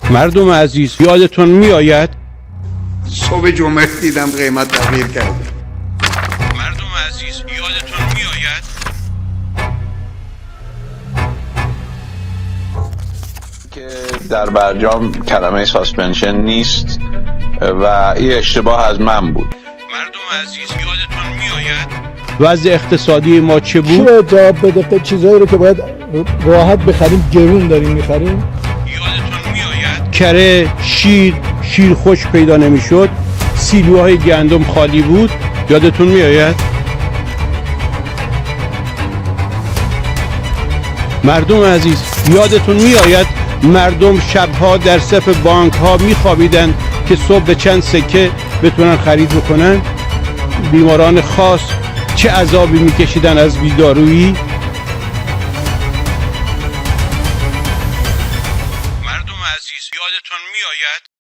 مردم عزیز یادتون میآید صبح جمعه دیدم قیمت تغییر کرده. مردم عزیز یادتون میآید که در برجام کلمه ساسپنشن نیست و این اشتباه از من بود. مردم عزیز یادتون میآید وضع اقتصادی ما چه بود؟ چه جواب بده چیزایی رو که باید راحت بخریم گرون داریم میخریم. یادتون میآید کره شیر خوش پیدا نمیشد، سیلوهای گندم خالی بود. یادتون میآید مردم عزیز یادتون میآید مردم شبها در صف بانک ها میخوابیدن که صبح به چند سکه بتونن خرید بکنن. بیماران خاص چه عذابی میکشیدن از بیدارویی. مردم عزیز یادتون میآید